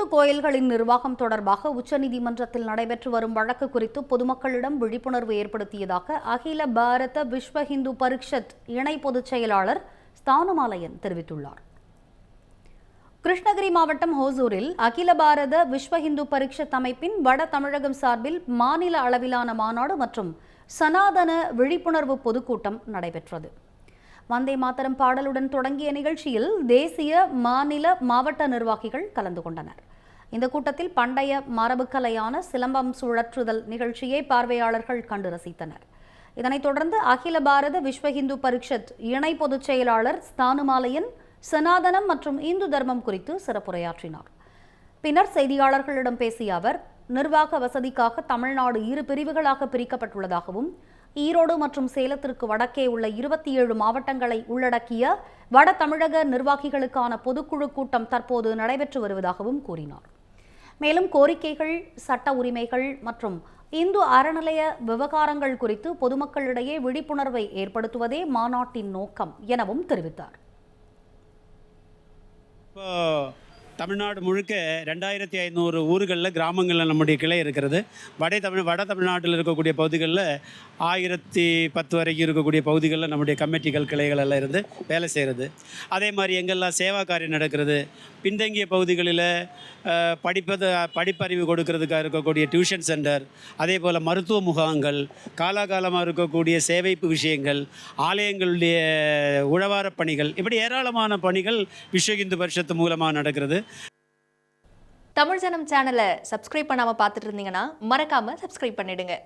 இந்து கோயில்களின் நிர்வாகம் தொடர்பாக உச்சநீதிமன்றத்தில் நடைபெற்று வரும் வழக்கு குறித்து பொதுமக்களிடம் விழிப்புணர்வு ஏற்படுத்தியதாக அகில பாரத விஸ்வ ஹிந்து பரிஷத் இணை பொதுச் செயலாளர் ஸ்தானுமாலயன் தெரிவித்துள்ளார். கிருஷ்ணகிரி மாவட்டம் ஹோசூரில் அகில பாரத விஸ்வ ஹிந்து பரிஷத் அமைப்பின் வட தமிழகம் சார்பில் மாநில அளவிலான மாநாடு மற்றும் சனாதன விழிப்புணர்வு பொதுக்கூட்டம் நடைபெற்றது. வந்தே மாதரம் பாடலுடன் தொடங்கிய நிகழ்ச்சியில் தேசிய, மாநில, மாவட்ட நிர்வாகிகள் கலந்து கொண்டனர். இந்த கூட்டத்தில் பண்டைய மரபுக்கலையான சிலம்பம் சுழற்றுதல் நிகழ்ச்சியை பார்வையாளர்கள் கண்டு ரசித்தனர். இதனைத் தொடர்ந்து அகில பாரத விஸ்வ ஹிந்து பரிஷத் இணை பொதுச் செயலாளர் ஸ்தானுமாலயன் சனாதனம் மற்றும் இந்து தர்மம் குறித்து சிறப்புரையாற்றினார். பின்னர் செய்தியாளர்களிடம் பேசிய அவர், நிர்வாக வசதிக்காக தமிழ்நாடு 2 பிரிவுகளாக பிரிக்கப்பட்டுள்ளதாகவும் ஈரோடு மற்றும் சேலத்திற்கு வடக்கே உள்ள 27 மாவட்டங்களை உள்ளடக்கிய வட தமிழக நிர்வாகிகளுக்கான பொதுக்குழு கூட்டம் தற்போது நடைபெற்று வருவதாகவும் கூறினார். மேலும் கோரிக்கைகள், சட்ட உரிமைகள் மற்றும் இந்து அறநிலைய விவகாரங்கள் குறித்து பொதுமக்களிடையே விழிப்புணர்வை ஏற்படுத்துவதே மாநாட்டின் நோக்கம் எனவும் தெரிவித்தார். தமிழ்நாடு முழுக்க 2500 ஊர்களில், கிராமங்களில் நம்முடைய கிளை இருக்கிறது. வட தமிழ்நாட்டில் இருக்கக்கூடிய பகுதிகளில் 1010 வரைக்கும் இருக்கக்கூடிய பகுதிகளில் நம்முடைய கமிட்டிகள், கிளைகள் எல்லாம் இருந்து வேலை செய்கிறது. அதே மாதிரி எங்கெல்லாம் சேவா காரியம் நடக்கிறது, பின்தங்கிய பகுதிகளில் படிப்பறிவு கொடுக்கறதுக்காக இருக்கக்கூடிய டியூஷன் சென்டர், அதே போல் மருத்துவ முகாம்கள், காலாகாலமாக இருக்கக்கூடிய சேவைப்பு விஷயங்கள், ஆலயங்களுடைய உழவார பணிகள், இப்படி ஏராளமான பணிகள் விஸ்வ இந்து பரிஷத்து மூலமாக நடக்கிறது. தமிழ் ஜனம் சேனலை சப்ஸ்கிரைப் பண்ணாமல் பார்த்துட்டு இருந்தீங்கன்னா மறக்காமல் சப்ஸ்கிரைப் பண்ணிடுங்க.